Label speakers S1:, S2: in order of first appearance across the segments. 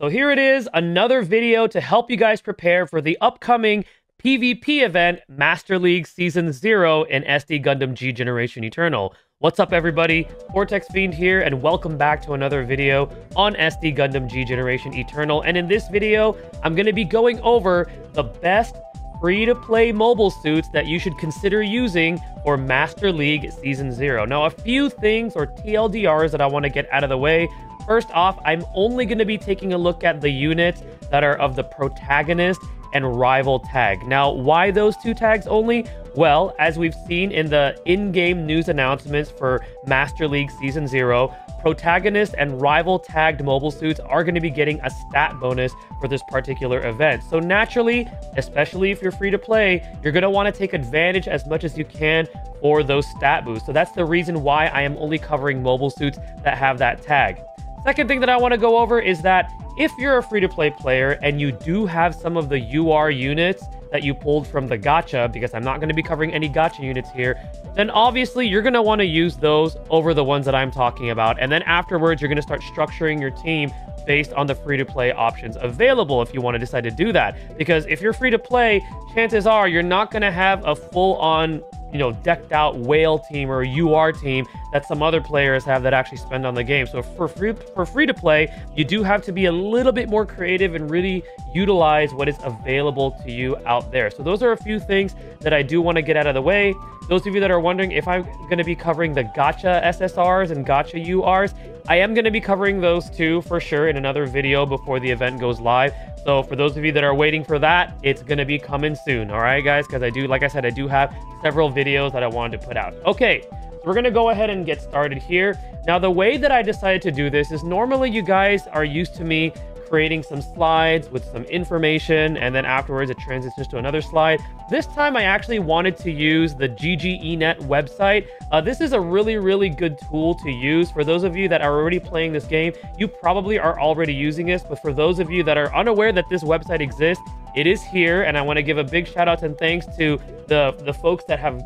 S1: So here it is, another video to help you guys prepare for the upcoming PvP event, Master League Season 0 in SD Gundam G Generation Eternal. What's up everybody, Vortex Fiend here, and welcome back to another video on SD Gundam G Generation Eternal. And in this video, I'm going to be going over the best free-to-play mobile suits that you should consider using for Master League Season 0. Now, a few things or TLDRs that I want to get out of the way. First off, I'm only going to be taking a look at the units that are of the protagonist and rival tag. Now, why those two tags only? Well, as we've seen in the in-game news announcements for Master League Season 0, protagonist and rival tagged mobile suits are going to be getting a stat bonus for this particular event. So naturally, especially if you're free to play, you're going to want to take advantage as much as you can for those stat boosts. So that's the reason why I am only covering mobile suits that have that tag. Second thing that I want to go over is that if you're a free-to-play player and you do have some of the UR units that you pulled from the gacha, because I'm not going to be covering any gacha units here, then obviously you're going to want to use those over the ones that I'm talking about. And then afterwards, you're going to start structuring your team based on the free-to-play options available if you want to decide to do that. Because if you're free-to-play, chances are you're not going to have a full-on, decked out whale team or UR team that some other players have that actually spend on the game. So for free to play, you do have to be a little bit more creative and really utilize what is available to you out there. So those are a few things that I do want to get out of the way. Those of you that are wondering if I'm going to be covering the gacha SSRs and gacha URs, I am going to be covering those too for sure in another video before the event goes live. So for those of you that are waiting for that, it's going to be coming soon. All right, guys, because like I said, I do have several videos that I wanted to put out. Okay, so we're going to go ahead and get started here. Now, the way that I decided to do this is normally you guys are used to me creating some slides with some information, and then afterwards it transitions to another slide. This time I actually wanted to use the GGENet website. This is a really good tool to use. For those of you that are already playing this game, you probably are already using this, but for those of you that are unaware that this website exists, it is here, and I want to give a big shout out and thanks to the folks that have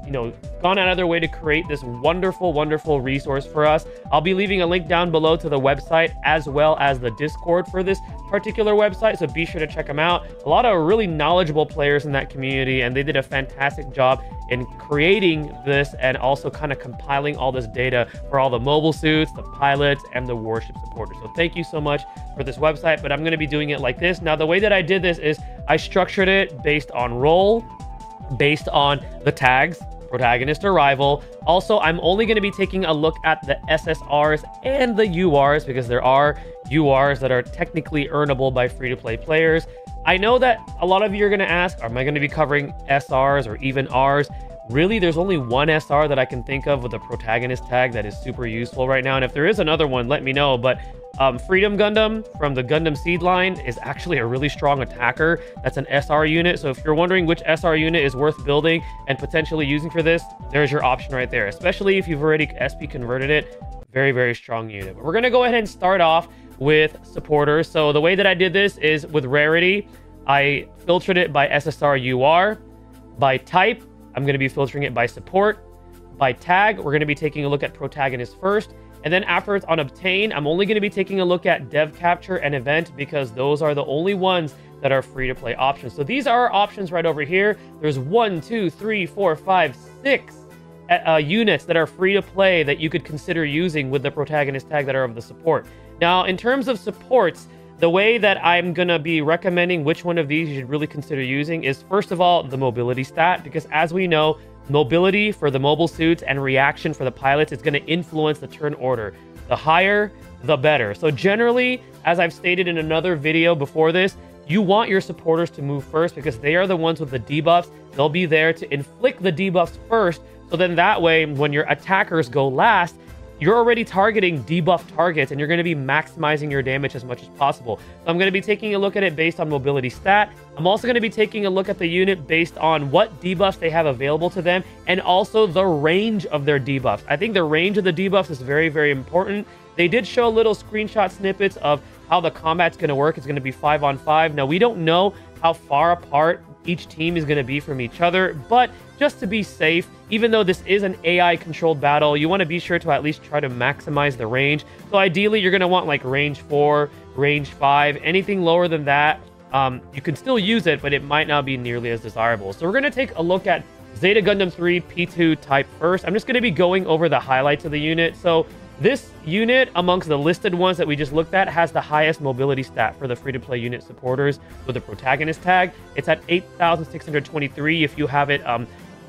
S1: gone out of their way to create this wonderful resource for us. I'll be leaving a link down below to the website as well as the Discord for this particular website, so be sure to check them out. A lot of really knowledgeable players in that community, and they did a fantastic job in creating this and also kind of compiling all this data for all the mobile suits, the pilots, and the warship supporters. So thank you so much for this website, but I'm going to be doing it like this. Now, the way that I did this is I structured it based on role, based on the tags, protagonist or rival. Also, I'm only going to be taking a look at the SSRs and the URs because there are URs that are technically earnable by free-to-play players. I know that a lot of you are going to ask, am I going to be covering SRs or even Rs? Really, there's only one SR that I can think of with a protagonist tag that is super useful right now. And if there is another one, let me know. But Freedom Gundam from the Gundam Seed line is actually a really strong attacker. That's an SR unit. So if you're wondering which SR unit is worth building and potentially using for this, there's your option right there. Especially if you've already SP converted it. Very strong unit. But we're going to go ahead and start off with supporters. So the way that I did this is with rarity. I filtered it by SSR UR. By type, I'm going to be filtering it by support. By tag, we're going to be taking a look at protagonist first. And then afterwards on obtain, I'm only going to be taking a look at dev capture and event because those are the only ones that are free to play options. So these are our options right over here. There's 1, 2, 3, 4, 5, 6 units that are free to play that you could consider using with the protagonist tag that are of the support. Now, in terms of supports, the way that I'm going to be recommending which one of these you should really consider using is, first of all, the mobility stat, because as we know, mobility for the mobile suits and reaction for the pilots is going to influence the turn order. The higher, the better. So generally, as I've stated in another video before this, you want your supporters to move first because they are the ones with the debuffs. They'll be there to inflict the debuffs first. So then that way, when your attackers go last, you're already targeting debuff targets and you're going to be maximizing your damage as much as possible. So I'm going to be taking a look at it based on mobility stat. I'm also going to be taking a look at the unit based on what debuffs they have available to them and also the range of their debuffs. I think the range of the debuffs is very important. They did show little screenshot snippets of how the combat's going to work. It's going to be 5-on-5. Now, we don't know how far apart each team is going to be from each other, but just to be safe, even though this is an AI controlled battle, you want to be sure to at least try to maximize the range. So ideally you're going to want like range 4 range 5. Anything lower than that, you can still use it, but it might not be nearly as desirable. So we're going to take a look at Zeta Gundam 3 P2 type first. I'm just going to be going over the highlights of the unit. So this unit, amongst the listed ones that we just looked at, has the highest mobility stat for the free-to-play unit supporters with the protagonist tag. It's at 8,623 if you have it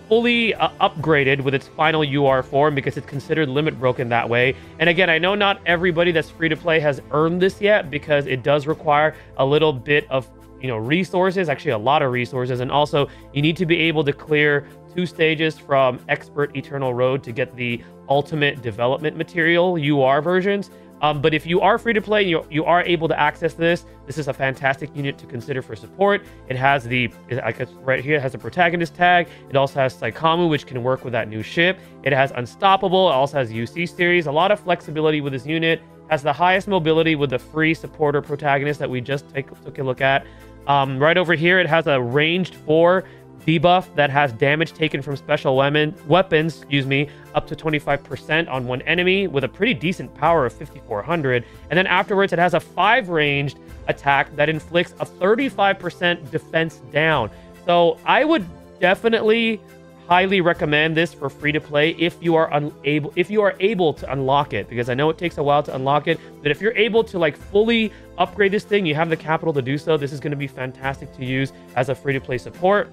S1: fully upgraded with its final UR form, because it's considered limit broken that way. And again, I know not everybody that's free-to-play has earned this yet, because it does require a little bit of resources, actually a lot of resources, and also you need to be able to clear 2 stages from Expert Eternal Road to get the ultimate development material UR versions. But if you are free to play, you are able to access this. This is a fantastic unit to consider for support. It has right here, it has a protagonist tag. It also has Saikamu, which can work with that new ship. It has Unstoppable. It also has UC series. A lot of flexibility with this unit. Has the highest mobility with the free supporter protagonist that we just took a look at. Right over here, it has a ranged 4 debuff that has damage taken from special weapons, up to 25% on one enemy with a pretty decent power of 5,400. And then afterwards, it has a 5 ranged attack that inflicts a 35% defense down. So I would definitely highly recommend this for free to play if you are able to unlock it, because I know it takes a while to unlock it, but if you're able to fully upgrade this thing, you have the capital to do so, this is going to be fantastic to use as a free to play support.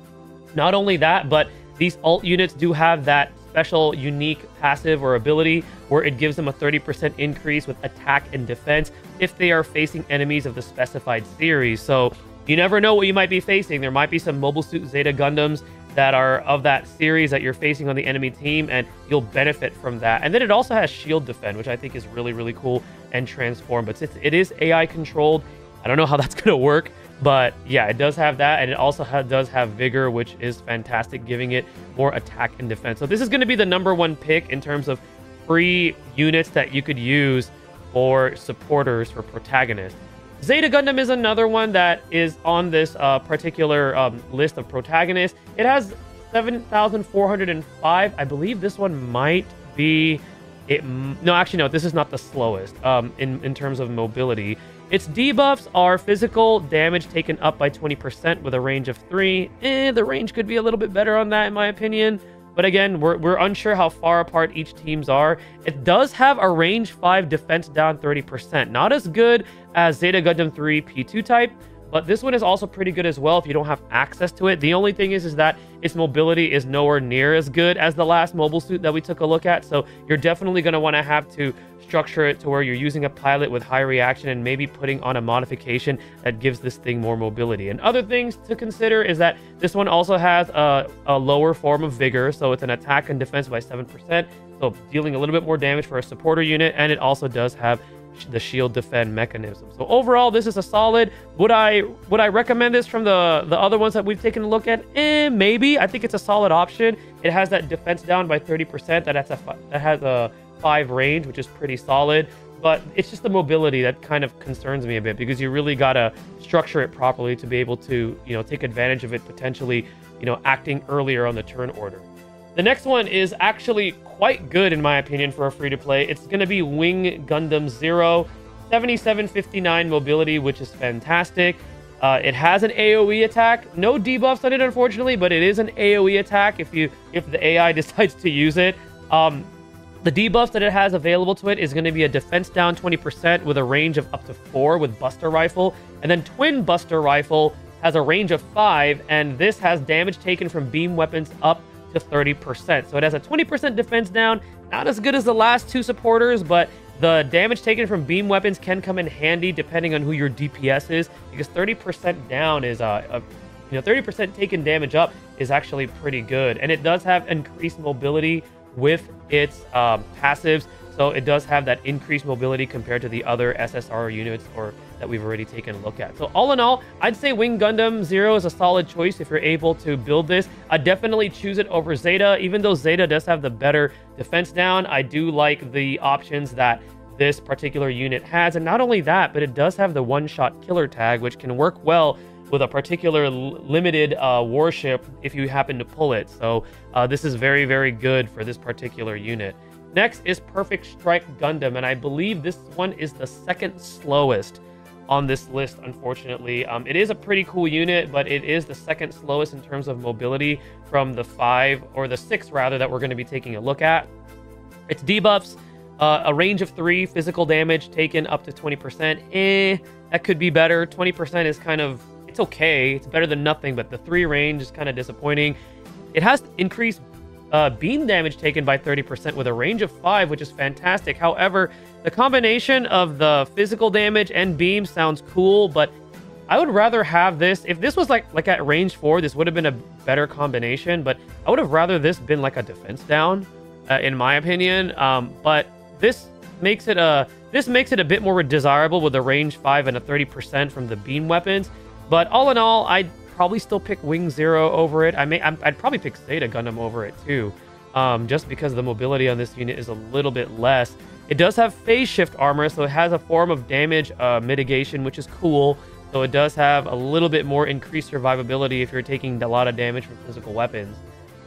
S1: Not only that, but these alt units do have that special unique passive or ability where it gives them a 30% increase with attack and defense if they are facing enemies of the specified series. So you never know what you might be facing. There might be some Mobile Suit Zeta Gundams that are of that series that you're facing on the enemy team, and you'll benefit from that. And then it also has shield defend, which I think is really, really cool, and transform. But since it is AI controlled, I don't know how that's going to work. But yeah, it does have that, and it also does have vigor, which is fantastic, giving it more attack and defense. So this is going to be the #1 pick in terms of free units that you could use for supporters, for protagonists. Zeta Gundam is another one that is on this particular list of protagonists. It has 7,405. I believe this one might be it. No, actually, no, this is not the slowest in terms of mobility. Its debuffs are physical damage taken up by 20% with a range of 3. The range could be a little bit better on that, in my opinion. But again, we're unsure how far apart each teams are. It does have a range 5 defense down 30%. Not as good as Zeta Gundam 3 P2 type, but this one is also pretty good as well if you don't have access to it. The only thing is that its mobility is nowhere near as good as the last mobile suit that we took a look at. So you're definitely going to want to have to structure it to where you're using a pilot with high reaction and maybe putting on a modification that gives this thing more mobility. And other things to consider is that this one also has a lower form of vigor. So it's an attack and defense by 7%. So dealing a little bit more damage for a supporter unit. And it also does have the shield defend mechanism. So overall, this is a solid. Would I recommend this from the other ones that we've taken a look at? Maybe. I think it's a solid option. It has that defense down by 30%. That has a 5 range, which is pretty solid. But it's just the mobility that kind of concerns me a bit, because you really gotta structure it properly to be able to take advantage of it, potentially acting earlier on the turn order. The next one is actually quite good in my opinion for a free-to-play. It's going to be Wing Gundam Zero, 7759 mobility, which is fantastic. It has an AoE attack. No debuffs on it, unfortunately, but it is an AoE attack if the AI decides to use it. The debuffs that it has available to it is going to be a defense down 20% with a range of up to 4 with Buster Rifle, and then Twin Buster Rifle has a range of 5, and this has damage taken from beam weapons up to 30%. So it has a 20% defense down, not as good as the last 2 supporters, but the damage taken from beam weapons can come in handy depending on who your DPS is, because 30% down is 30% taken damage up is actually pretty good. And it does have increased mobility with its passives, so it does have that increased mobility compared to the other SSR units that we've already taken a look at. So all in all, I'd say Wing Gundam Zero is a solid choice if you're able to build this. I'd definitely choose it over Zeta. Even though Zeta does have the better defense down, I do like the options that this particular unit has. And not only that, but it does have the one-shot killer tag, which can work well with a particular limited warship if you happen to pull it. So this is very, very good for this particular unit. Next is Perfect Strike Gundam, and I believe this one is the second slowest on this list, unfortunately. It is a pretty cool unit, but it is the second slowest in terms of mobility from the 5, or the 6 rather, that we're going to be taking a look at. Its debuffs, a range of 3, physical damage taken up to 20%. That could be better. 20% is kind of, it's okay. It's better than nothing, but the 3 range is kind of disappointing. It has increased beam damage taken by 30% with a range of 5, which is fantastic. However, the combination of the physical damage and beam sounds cool, but I would rather have this. If this was like at range 4, this would have been a better combination, but I would have rather this been like a defense down, in my opinion. But this makes it a bit more desirable with a range 5 and a 30% from the beam weapons. But all in all, I'd probably still pick Wing Zero over it. I'd probably pick Zeta Gundam over it too, just because the mobility on this unit is a little bit less. It does have phase shift armor, so it has a form of damage mitigation, which is cool. So it does have a little bit more increased survivability if you're taking a lot of damage from physical weapons.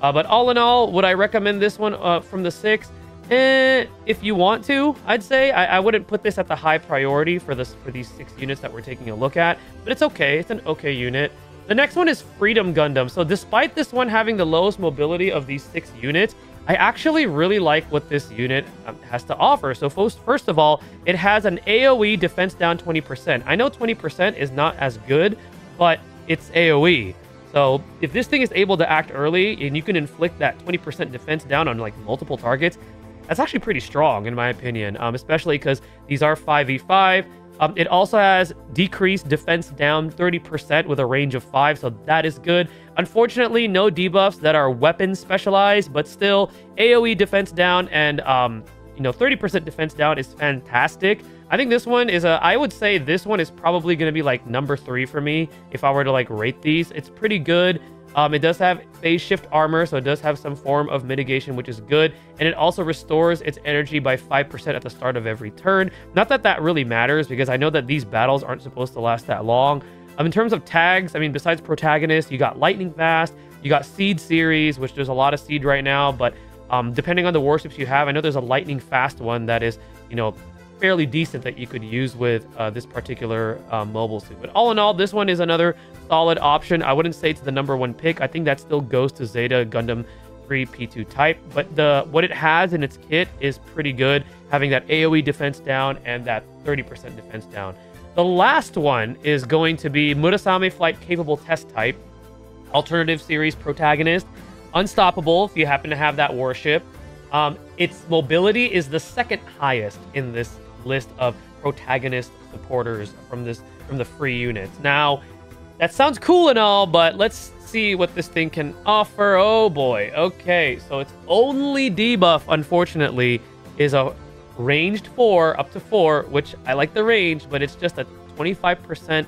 S1: But all in all, would I recommend this one from the 6? If you want to, I'd say. I wouldn't put this at the high priority for these 6 units that we're taking a look at, but it's okay. It's an okay unit. The next one is Freedom Gundam. So despite this one having the lowest mobility of these 6 units, I actually really like what this unit has to offer. So first of all, it has an AoE defense down 20%. I know 20% is not as good, but it's AoE. So if this thing is able to act early and you can inflict that 20% defense down on like multiple targets, that's actually pretty strong in my opinion, especially because these are 5v5. It also has decreased defense down 30% with a range of 5, so that is good. Unfortunately, no debuffs that are weapon specialized, but still, AoE defense down and 30% defense down is fantastic. I think this one is I would say this one is probably going to be like number 3 for me if I were to like rate these. It's pretty good. It does have phase shift armor, so it does have some form of mitigation, which is good. And it also restores its energy by 5% at the start of every turn. Not that that really matters, because I know that these battles aren't supposed to last that long. In terms of tags, I mean, besides Protagonist, you got Lightning Fast, you got Seed Series, which there's a lot of Seed right now, but depending on the warships you have, I know there's a Lightning Fast one that is, fairly decent that you could use with this particular mobile suit. But all in all, this one is another solid option. I wouldn't say it's the number 1 pick. I think that still goes to Zeta Gundam 3 P2 type, but what it has in its kit is pretty good, having that AoE defense down and that 30% defense down. The last one is going to be Murasame Flight Capable Test Type, Alternative Series Protagonist, Unstoppable if you happen to have that warship. Its mobility is the 2nd highest in this list of protagonist supporters from the free units. Now, that sounds cool and all, but let's see what this thing can offer. Oh boy. Okay, so its only debuff, unfortunately, is a ranged 4 up to 4, which I like the range, but it's just a 25%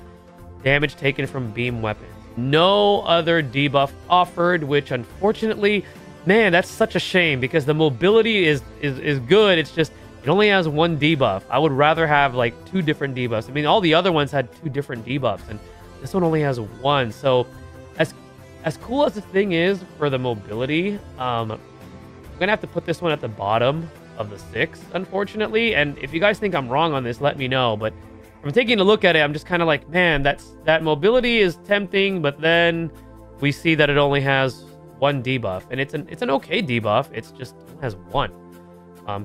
S1: damage taken from beam weapons. No other debuff offered, which unfortunately, man, that's such a shame, because the mobility is good. It's just it only has 1 debuff. I would rather have like 2 different debuffs. I mean, all the other ones had 2 different debuffs, and this one only has 1. So as cool as the thing is for the mobility, I'm gonna have to put this one at the bottom of the 6, unfortunately. And if you guys think I'm wrong on this, let me know. But from taking a look at it, I'm just kind of like, man, that mobility is tempting, but then we see that it only has 1 debuff, and it's an okay debuff. It's just it only has 1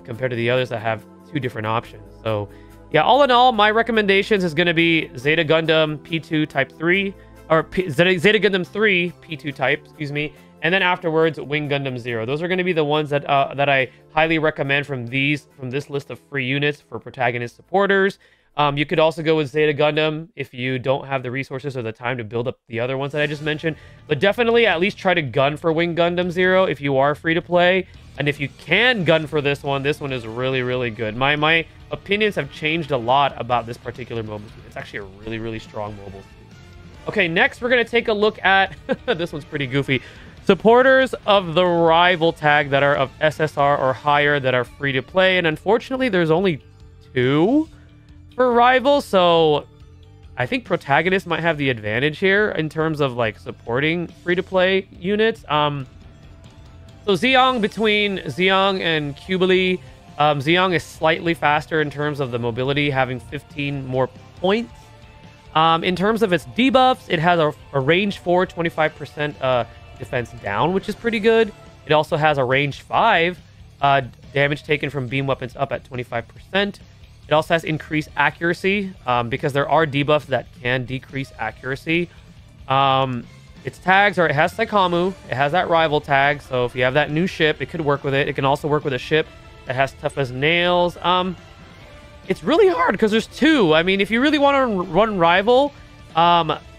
S1: compared to the others that have 2 different options. So yeah, all in all, my recommendations is going to be Zeta Gundam P2 Type 3, or Zeta Gundam 3 P2 Type, excuse me, and then afterwards Wing Gundam 0. Those are going to be the ones that I highly recommend from this list of free units for protagonist supporters. You could also go with Zeta Gundam if you don't have the resources or the time to build up the other ones that I just mentioned. But definitely at least try to gun for Wing Gundam 0 if you are free to play. And if you can gun for this one is really, really good. My opinions have changed a lot about this particular mobile suit. It's actually a really, really strong mobile suit. Okay, next we're going to take a look at... this one's pretty goofy. Supporters of the rival tag that are of SSR or higher that are free to play. And unfortunately, there's only 2 for rival, so I think protagonist might have the advantage here in terms of like supporting free-to-play units. So Zeong, between Zeong and Qubili, Zeong is slightly faster in terms of the mobility, having 15 more points In terms of its debuffs, it has a range 4, 25% defense down, which is pretty good. It also has a range 5 damage taken from beam weapons up at 25%. It also has increased accuracy because there are debuffs that can decrease accuracy. Its tags are, it has Saikamu, it has that rival tag, so if you have that new ship, it could work with it. It can also work with a ship that has tough as nails. It's really hard because there's 2. I mean, if you really want to run rival,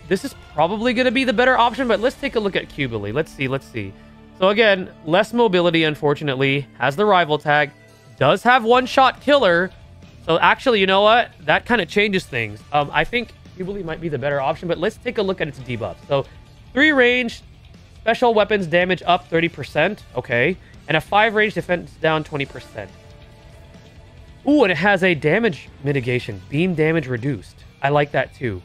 S1: this is probably going to be the better option, but let's take a look at Qubili. Let's see. So again, less mobility, unfortunately, has the rival tag, does have one-shot killer. So actually, you know what? That kind of changes things. I think Qubili might be the better option, but let's take a look at its debuff. So 3 range, special weapons damage up 30%. Okay. And a 5 range defense down 20%. Ooh, and it has a damage mitigation. Beam damage reduced. I like that too.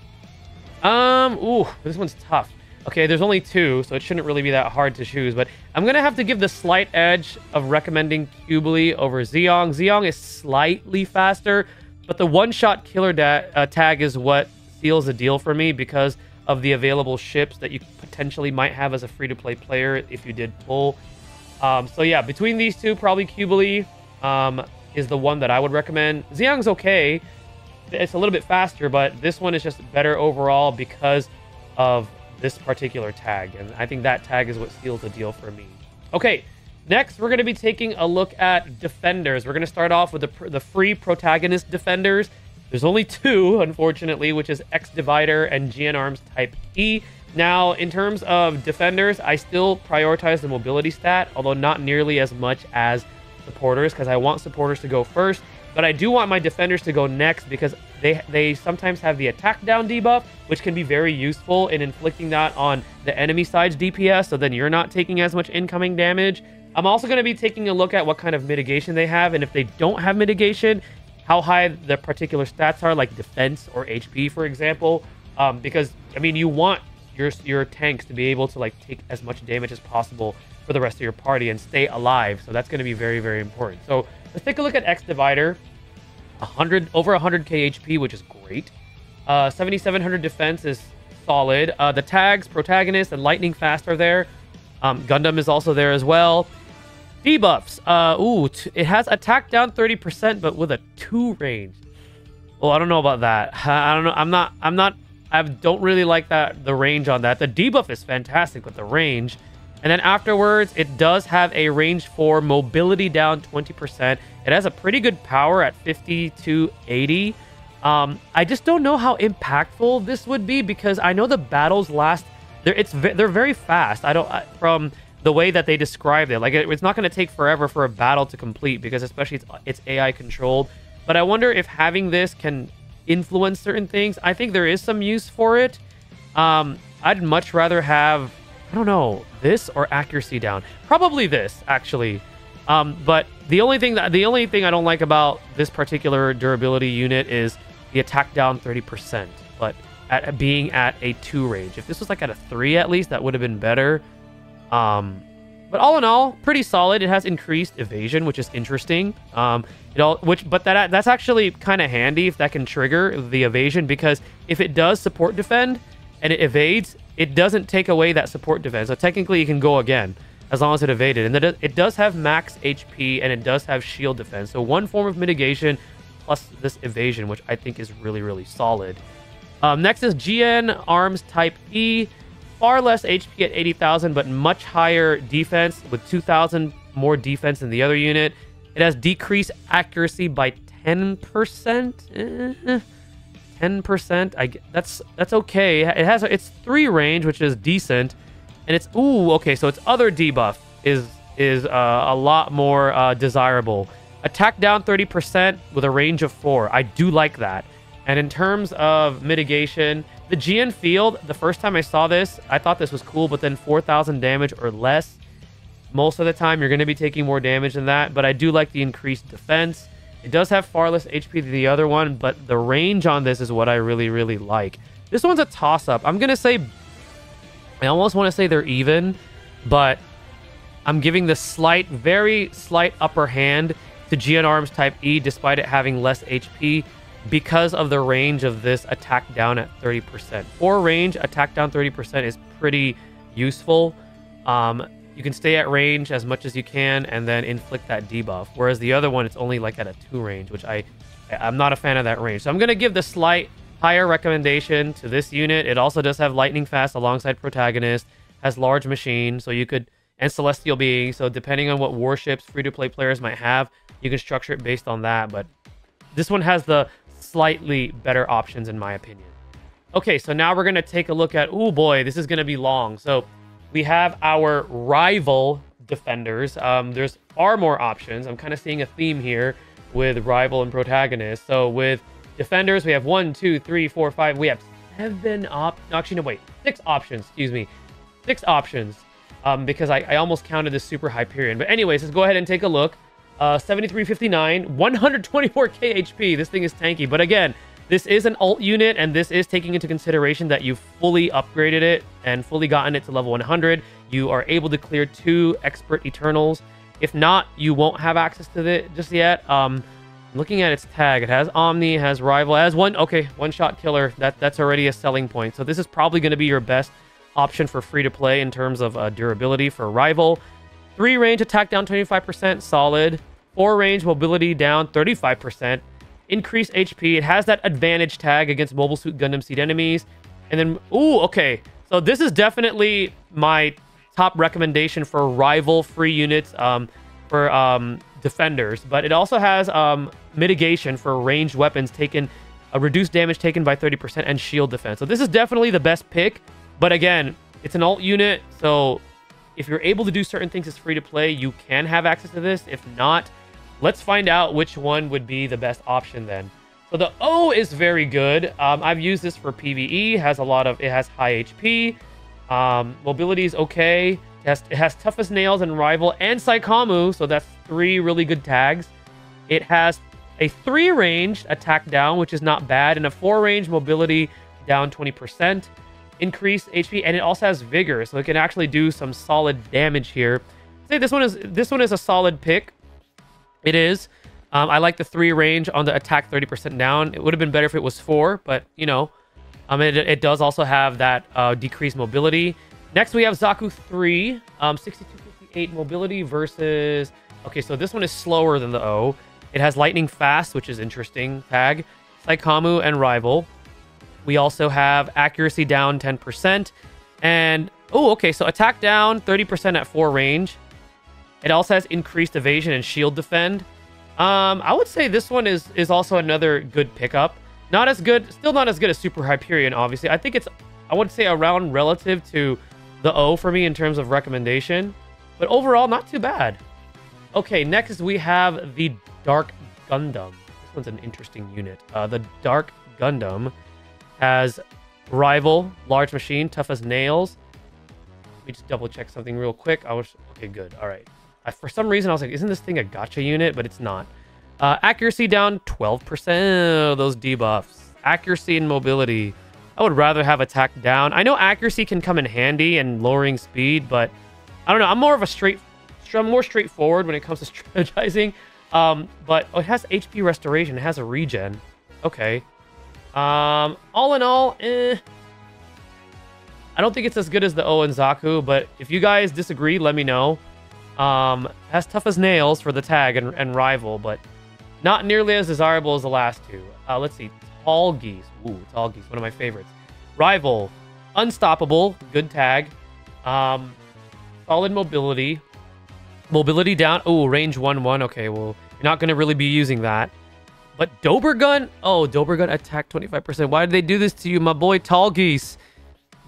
S1: Ooh, this one's tough. Okay, there's only 2, so it shouldn't really be that hard to choose, but I'm going to have to give the slight edge of recommending Qubili over Zeong. Zeong is slightly faster, but the one-shot killer tag is what seals the deal for me because of the available ships that you potentially might have as a free-to-play player if you did pull. So yeah, between these 2, probably Qubili is the one that I would recommend. Zeong's okay. It's a little bit faster, but this one is just better overall because of this particular tag, and I think that tag is what seals the deal for me. Okay, next we're going to be taking a look at defenders. We're going to start off with the free protagonist defenders. There's only 2, unfortunately, which is X Divider and GN Arms Type E. Now, in terms of defenders, I still prioritize the mobility stat, although not nearly as much as supporters, because I want supporters to go first, but I do want my defenders to go next because they sometimes have the attack down debuff, which can be very useful in inflicting that on the enemy side's DPS, so then you're not taking as much incoming damage. I'm also going to be taking a look at what kind of mitigation they have, and if they don't have mitigation, how high the particular stats are, like defense or HP, for example, because, I mean, you want your tanks to be able to, like, take as much damage as possible for the rest of your party and stay alive, so that's going to be very, very important. So let's take a look at X Divider. Over 100k HP, which is great. 7700 defense is solid. The tags, protagonist, and lightning fast are there. Gundam is also there as well. Debuffs. It has attack down 30%, but with a 2 range. Well, I don't know about that. I don't know. I don't really like the range on that. The debuff is fantastic with the range. And then afterwards, it does have a range 4, mobility down 20%. It has a pretty good power at 50 to 80. I just don't know how impactful this would be because I know the battles last. They're very fast. From the way that they described it, like it's not going to take forever for a battle to complete because especially it's AI controlled. But I wonder if having this can influence certain things. I think there is some use for it. I'd much rather have, I don't know, this or accuracy down. Probably this, actually. But the only thing I don't like about this particular durability unit is the attack down 30%. But being at a 2 range, if this was like at a 3 at least, that would have been better. But all in all, pretty solid. It has increased evasion, which is interesting. That's actually kind of handy if that can trigger the evasion, because if it does support defend and it evades, it doesn't take away that support defense. So technically, it can go again as long as it evaded. And it does have max HP and it does have shield defense. So one form of mitigation plus this evasion, which I think is really, really solid. Next is GN Arms Type E. Far less HP at 80,000, but much higher defense with 2,000 more defense than the other unit. It has decreased accuracy by 10%. 10%. That's okay. It's 3 range, which is decent, and it's okay. So its other debuff is a lot more desirable. Attack down 30% with a range of 4. I do like that. And in terms of mitigation, the GN field, the first time I saw this, I thought this was cool, but then 4,000 damage or less. Most of the time, you're going to be taking more damage than that, but I do like the increased defense. It does have far less HP than the other one, but the range on this is what I really, really like. This one's a toss-up. I'm going to say, I almost want to say they're even, but I'm giving the very slight upper hand to GN Arms Type E, despite it having less HP. because of the range of this attack down at 30%. For range, attack down 30% is pretty useful. You can stay at range as much as you can and then inflict that debuff. Whereas the other one, it's only like at a 2 range, which I'm not a fan of that range. So I'm going to give the slight higher recommendation to this unit. It also does have lightning fast alongside protagonist, has large machine, so you could, and celestial being. So depending on what warships free-to-play players might have, you can structure it based on that. But this one has the slightly better options in my opinion. Okay, so now we're going to take a look at, oh boy, this is going to be long. So we have our rival defenders. There's far more options. I'm kind of seeing a theme here with rival and protagonist. So with defenders, we have 1, 2, 3, 4, 5. We have 7 actually, no, wait, 6 options. Excuse me, 6 options. Because I almost counted this super Hyperion. But anyways, let's go ahead and take a look. 7359, 124k HP. This thing is tanky. But again, this is an alt unit, and this is taking into consideration that you've fully upgraded it and fully gotten it to level 100. You are able to clear 2 expert Eternals. If not, you won't have access to it just yet. Looking at its tag, it has Omni, it has Rival, it has one-shot killer. That's already a selling point. So this is probably going to be your best option for free-to-play in terms of durability for Rival. 3 range attack down 25%, solid. 4 range mobility down 35%. Increased HP. It has that advantage tag against Mobile Suit Gundam Seed enemies. And then, ooh, okay. So this is definitely my top recommendation for rival free units for defenders. But it also has mitigation for ranged weapons taken, reduced damage taken by 30% and shield defense. So this is definitely the best pick. But again, it's an alt unit. So if you're able to do certain things as free to play, you can have access to this. If not, let's find out which one would be the best option then. So the O is very good. I've used this for PvE. It has high HP. Mobility is okay. It has tough as nails and rival and Saikamu. So that's 3 really good tags. It has a 3 range attack down, which is not bad, and a 4 range mobility down 20%. Increased HP, and it also has vigor, so it can actually do some solid damage here. I'd say this one is a solid pick. It is. I like the 3 range on the attack 30% down. It would have been better if it was 4, but you know, it does also have that decreased mobility. Next, we have Zaku 3, 6258 mobility versus. Okay, so this one is slower than the O. It has lightning fast, which is interesting. Tag, Saikamu, and rival. We also have accuracy down 10%, and oh, okay, so attack down 30% at 4 range. It also has increased evasion and shield defend. I would say this one is also another good pickup. Not as good, still not as good as Super Hyperion, obviously. I think it's, I would say, around relative to the O for me in terms of recommendation. But overall, not too bad. Okay, next we have the Dark Gundam. This one's an interesting unit. The Dark Gundam has rival, large machine, tough as nails. Let me just double check something real quick. Okay, good. All right. For some reason, I was like, isn't this thing a gacha unit? But it's not. Accuracy down 12%. Those debuffs. Accuracy and mobility. I would rather have attack down. I know accuracy can come in handy and lowering speed, but I don't know. I'm more of a more straightforward when it comes to strategizing. But it has HP restoration. It has a regen. Okay. All in all, I don't think it's as good as the O and Zaku, but if you guys disagree, let me know. Has tough as nails for the tag and rival, but not nearly as desirable as the last 2. Let's see. Tall Geese. Ooh, Tall Geese, one of my favorites. Rival. Unstoppable. Good tag. Solid mobility. Mobility down. Ooh, range 1-1. Okay, well, you're not going to really be using that. But Dobergun? Oh, Dobergun attack 25%. Why did they do this to you, my boy Tall Geese?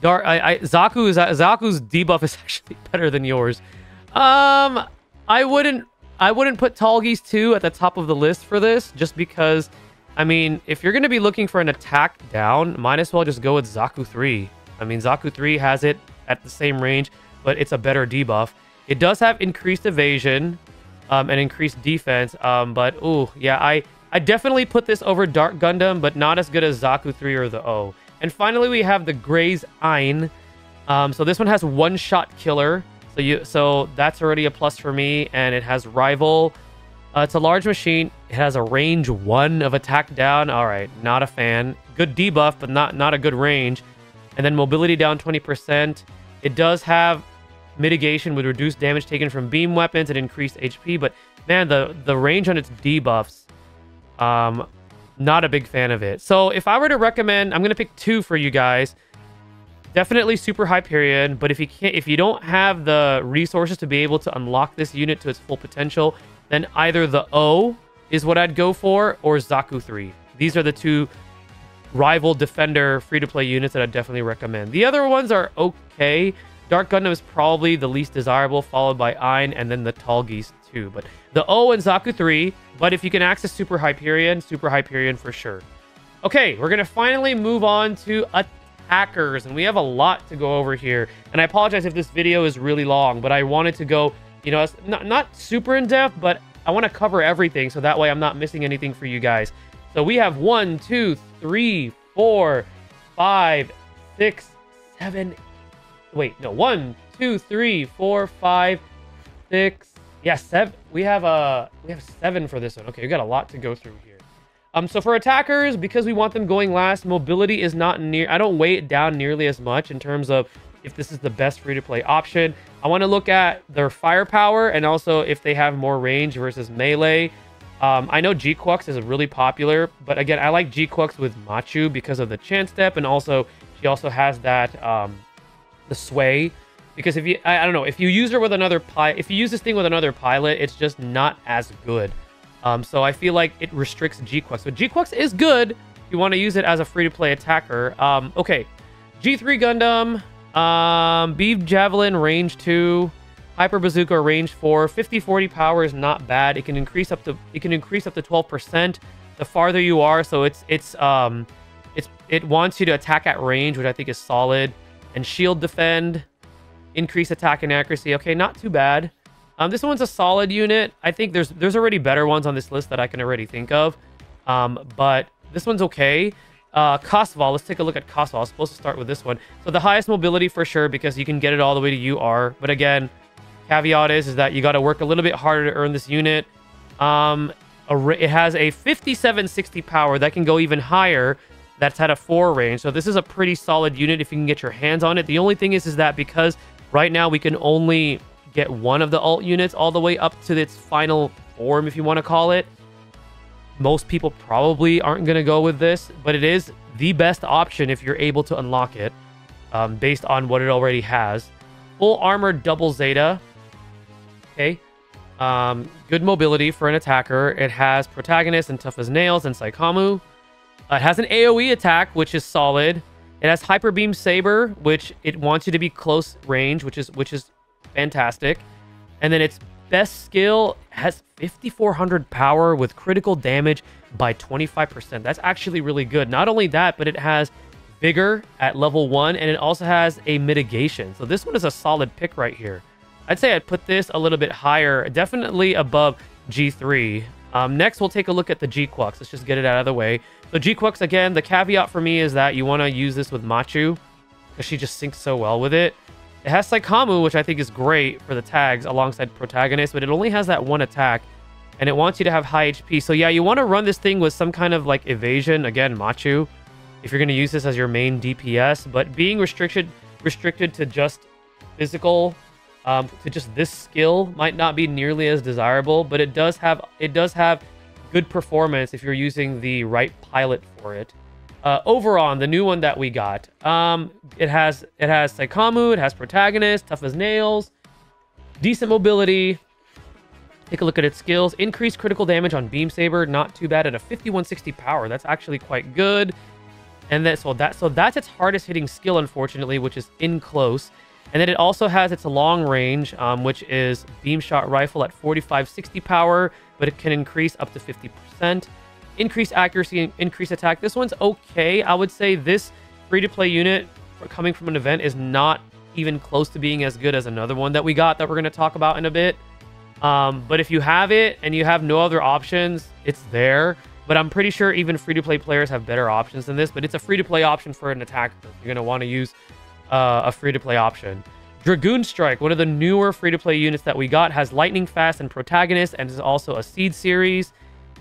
S1: Zaku's debuff is actually better than yours. I wouldn't put Tall Geese 2 at the top of the list for this, just because, I mean, if you're going to be looking for an attack down, might as well just go with Zaku 3. I mean, Zaku 3 has it at the same range, but it's a better debuff. It does have increased evasion and increased defense, but, ooh, yeah, I definitely put this over Dark Gundam, but not as good as Zaku 3 or the O. And finally, we have the Grey's Ein. So this one has one-shot killer. So that's already a plus for me. And it has rival. It's a large machine. It has a range 1 of attack down. All right, not a fan. Good debuff, but not a good range. And then mobility down 20%. It does have mitigation with reduced damage taken from beam weapons and increased HP. But man, the range on its debuffs, not a big fan of it. So if I were to recommend, I'm gonna pick 2 for you guys. Definitely Super Hyperion, but if you don't have the resources to be able to unlock this unit to its full potential, then either the O is what I'd go for, or Zaku 3. These are the 2 rival defender free-to-play units that I'd definitely recommend. The other ones are okay. Dark Gundam is probably the least desirable, followed by Ein, and then the Tall Geese 2. But the O and Zaku 3, but if you can access Super Hyperion for sure. Okay, we're going to finally move on to attackers, and we have a lot to go over here. And I apologize if this video is really long, but I wanted to go, you know, not super in depth, but I want to cover everything so that way I'm not missing anything for you guys. So we have 1, 2, 3, 4, 5, 6, 7. Wait, no, 1, 2, 3, 4, 5, 6. Yeah, 7. We have 7 for this one. Okay, we got a lot to go through here. So for attackers, because we want them going last, mobility is not near. I don't weigh it down nearly as much in terms of if this is the best free-to-play option. I want to look at their firepower and also if they have more range versus melee. I know G-Quux is really popular, but again, I like G-Quux with Machu because of the chance step, and also she also has that the sway. Because if you, I don't know, if you use her with another if you use this thing with another pilot, it's just not as good. So I feel like it restricts G-Quux. But G-Quux is good if you want to use it as a free-to-play attacker. Okay, G3 Gundam. Beam Javelin range 2, Hyper Bazooka range 4, 50-40 power is not bad. It can increase up to 12% the farther you are. So it wants you to attack at range, which I think is solid. And shield defend, increase attack and accuracy. Okay, not too bad. This one's a solid unit. I think there's already better ones on this list that I can already think of. But this one's okay. Kosval, let's take a look at Kosval. I was supposed to start with this one. So the highest mobility for sure, because you can get it all the way to UR. But again, caveat is that you got to work a little bit harder to earn this unit. It has a 5760 power that can go even higher. That's at a 4 range. So this is a pretty solid unit if you can get your hands on it. The only thing is that because right now we can only get one of the alt units all the way up to its final form, if you want to call it. Most people probably aren't going to go with this, but it is the best option if you're able to unlock it based on what it already has. Full armor double Zeta. Okay. Good mobility for an attacker. It has protagonist and tough as nails and Saikamu. It has an AoE attack, which is solid. It has Hyper Beam Saber, which it wants you to be close range, which is fantastic. And then its best skill has 5400 power with critical damage by 25%. That's actually really good. Not only that, but it has vigor at level 1, and it also has a mitigation. So this one is a solid pick right here. I'd say I'd put this a little bit higher, definitely above G3. Next, we'll take a look at the G-Quux. Let's just get it out of the way. So G-Quux, again, the caveat for me is that you want to use this with Machu because she just syncs so well with it. It has Saikamu, which I think is great for the tags alongside Protagonist, but it only has that one attack, and it wants you to have high HP. So yeah, you want to run this thing with some kind of like evasion, again, Machu, if you're going to use this as your main DPS, but being restricted to just physical, to just this skill might not be nearly as desirable, but it does have good performance if you're using the right pilot for it. Overon, the new one that we got, it has Saikamu, it has Protagonist, tough as nails, decent mobility. Take a look at its skills. Increased critical damage on Beam Saber, not too bad at a 5160 power. That's actually quite good. And then so that's its hardest hitting skill, unfortunately, which is in close. And then it also has its long range, which is Beam Shot Rifle at 4560 power, but it can increase up to 50%. Increase accuracy and increase attack. This one's okay. I would say this free-to-play unit coming from an event is not even close to being as good as another one that we got that we're going to talk about in a bit. But if you have it and you have no other options, it's there. But I'm pretty sure even free-to-play players have better options than this. But it's a free-to-play option for an attacker. You're going to want to use a free-to-play option. Dragoon Strike, one of the newer free-to-play units that we got, has lightning fast and protagonist, and is also a seed series.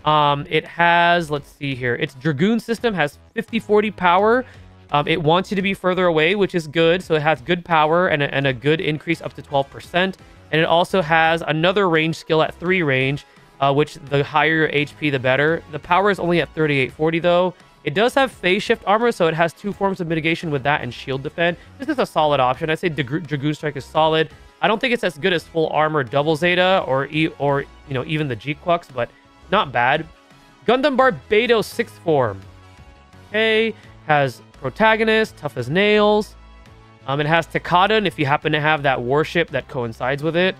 S1: It has, let's see here, its Dragoon system has 50-40 power. It wants you to be further away, which is good. So it has good power and a good increase up to 12%. And it also has another range skill at 3 range, which the higher your HP, the better. The power is only at 3840 though. It does have phase shift armor, so it has 2 forms of mitigation with that and shield defend. This is a solid option. I'd say Dragoon Strike is solid. I don't think it's as good as full armor Double Zeta or even the G-Quux, but not bad. Gundam Barbatos 6th form. Okay, has protagonist, tough as nails. It has Takadan if you happen to have that warship that coincides with it.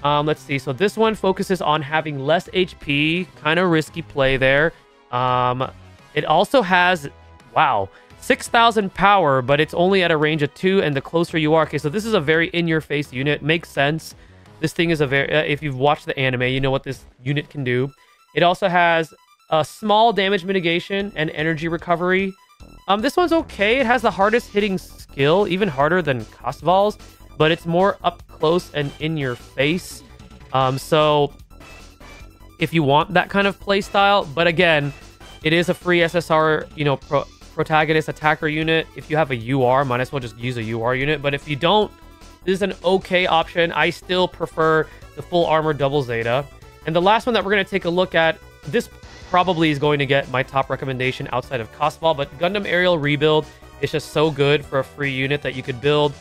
S1: Let's see. So this one focuses on having less HP. Kind of risky play there. It also has, wow, 6,000 power, but it's only at a range of 2, and the closer you are. Okay, so this is a very in-your-face unit. Makes sense. This thing is a very... if you've watched the anime, you know what this unit can do. It also has a small damage mitigation and energy recovery. This one's okay. It has the hardest hitting skill, even harder than Casval's, but it's more up close and in your face. So if you want that kind of play style, but again, it is a free SSR, protagonist attacker unit. If you have a UR, might as well just use a UR unit. But if you don't, this is an okay option. I still prefer the full armor Double Zeta. And the last one that we're going to take a look at, this probably is going to get my top recommendation outside of Casval, but Gundam Aerial Rebuild is just so good for a free unit that you could build.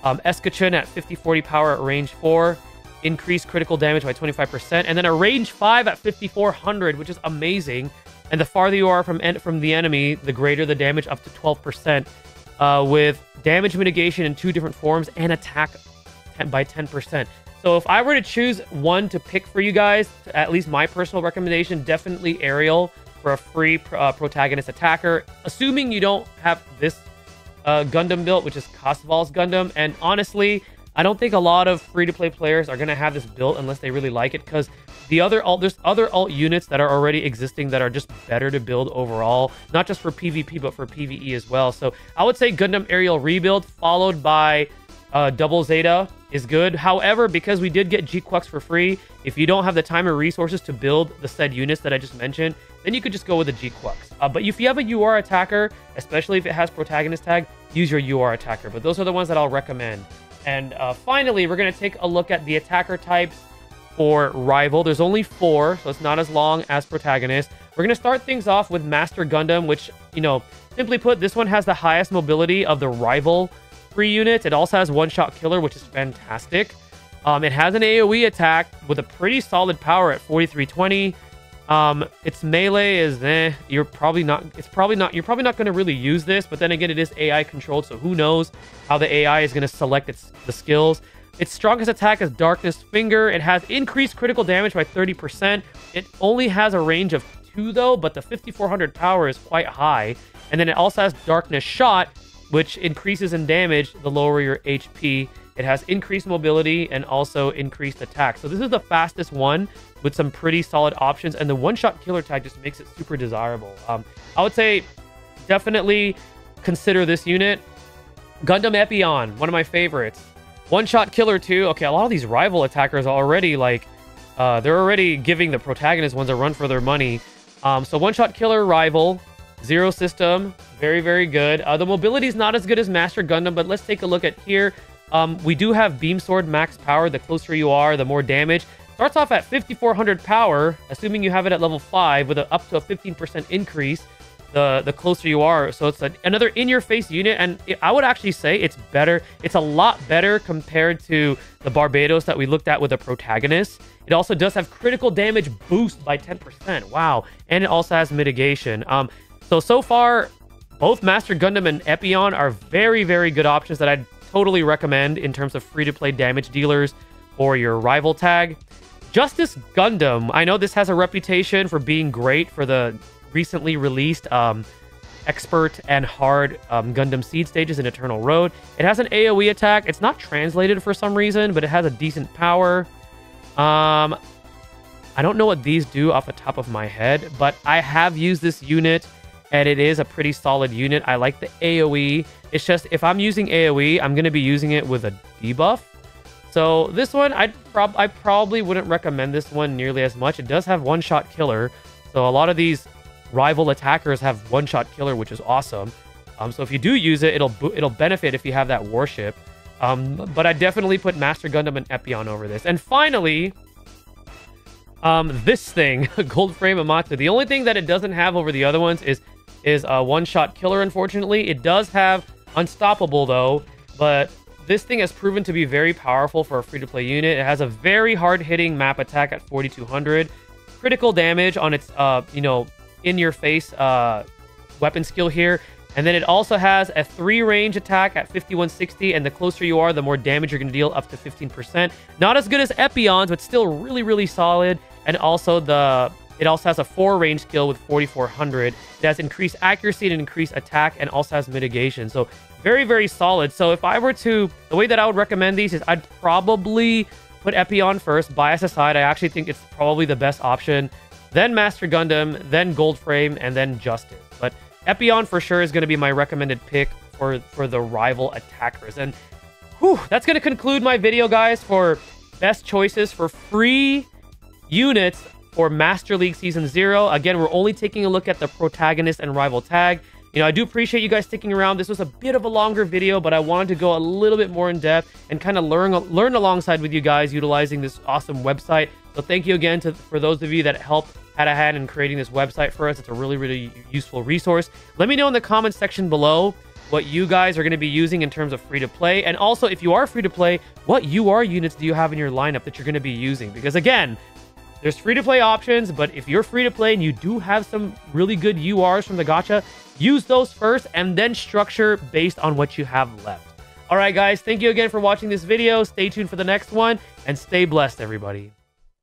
S1: Escachin at 50-40 power at range 4, increased critical damage by 25%, and then a range 5 at 5400, which is amazing. And the farther you are from the enemy, the greater the damage, up to 12%, with damage mitigation in 2 different forms and attack by 10%. So if I were to choose one to pick for you guys, at least my personal recommendation, definitely Aerial for a free protagonist attacker, assuming you don't have this Gundam built, which is Casval's Gundam. And honestly, I don't think a lot of free-to-play players are going to have this built unless they really like it, because there's other alt units that are already existing that are just better to build overall, not just for PvP, but for PvE as well. So I would say Gundam Aerial Rebuild, followed by Double Zeta is good. However, because we did get G-Quux for free, if you don't have the time or resources to build the said units that I just mentioned, then you could just go with the G-Quux. But if you have a UR attacker, especially if it has protagonist tag, use your UR attacker. But those are the ones that I'll recommend. And finally, we're going to take a look at the attacker types for Rival. There's only 4, so it's not as long as protagonist. We're going to start things off with Master Gundam, which, simply put, this one has the highest mobility of the Rival free units. It also has one-shot killer, which is fantastic. It has an AoE attack with a pretty solid power at 4320. Its melee is you're probably not going to really use this, but then again, it is AI controlled, so who knows how the AI is going to select the skills. Its strongest attack is Darkness Finger. It has increased critical damage by 30%. It only has a range of 2 though, but the 5400 power is quite high. And then it also has Darkness Shot, which increases in damage the lower your HP. It has increased mobility and also increased attack. So this is the fastest one with some pretty solid options, and the one-shot killer tag just makes it super desirable. I would say definitely consider this unit. Gundam Epion, one of my favorites. One-shot killer too. Okay, a lot of these Rival attackers are already they're already giving the protagonist ones a run for their money. So one-shot killer Rival, Zero system, very, very good. The mobility is not as good as Master Gundam, but let's take a look at here. We do have Beam Sword max power. The closer you are, the more damage. Starts off at 5400 power, assuming you have it at level 5, with up to a 15% increase the closer you are. So it's another in-your-face unit, and I would actually say it's better. It's a lot better compared to the Barbatos that we looked at with the protagonist. It also does have critical damage boost by 10%. Wow. And it also has mitigation. So far, both Master Gundam and Epion are very, very good options that I'd totally recommend in terms of free-to-play damage dealers or your Rival tag. Justice Gundam. I know this has a reputation for being great for the recently released expert and hard Gundam Seed stages in Eternal Road. It has an AoE attack. It's not translated for some reason, but it has a decent power. I don't know what these do off the top of my head, but I have used this unit and it is a pretty solid unit. I like the AoE. It's just, if I'm using AoE, I'm going to be using it with a debuff. So this one, I probably wouldn't recommend this one nearly as much. It does have one-shot killer. So a lot of these rival attackers have one-shot killer, which is awesome. So if you do use it, it'll benefit if you have that warship. But I definitely put Master Gundam and Epyon over this. And finally, this thing, Goldframe Amatsu. The only thing that it doesn't have over the other ones is a one-shot killer, unfortunately. It does have Unstoppable, though, but this thing has proven to be very powerful for a free-to-play unit. It has a very hard-hitting map attack at 4200, critical damage on its, in-your-face weapon skill here. And then it also has a 3-range attack at 5160, and the closer you are, the more damage you're going to deal, up to 15%. Not as good as Epyon's, but still really, really solid. And also it also has a 4-range skill with 4400. It has increased accuracy and increased attack, and also has mitigation. So very, very solid. So if I were to, the way that I would recommend these is I'd probably put Epyon first. Bias aside, I actually think it's probably the best option. Then Master Gundam, then Goldframe, and then Justice. But Epyon for sure is going to be my recommended pick for the rival attackers. And whew, that's going to conclude my video, guys, for best choices for free units for Master League Season 0. Again, we're only taking a look at the protagonist and rival tag. You know, I do appreciate you guys sticking around. This was a bit of a longer video, but I wanted to go a little bit more in depth and kind of learn alongside with you guys utilizing this awesome website. So thank you again for those of you that had a hand in creating this website for us. It's a really, really useful resource. Let me know in the comments section below what you guys are going to be using in terms of free-to-play. And also, if you are free-to-play, what UR units do you have in your lineup that you're going to be using? Because again, there's free-to-play options, but if you're free-to-play and you do have some really good URs from the gacha, use those first and then structure based on what you have left. All right, guys, thank you again for watching this video. Stay tuned for the next one, and stay blessed, everybody.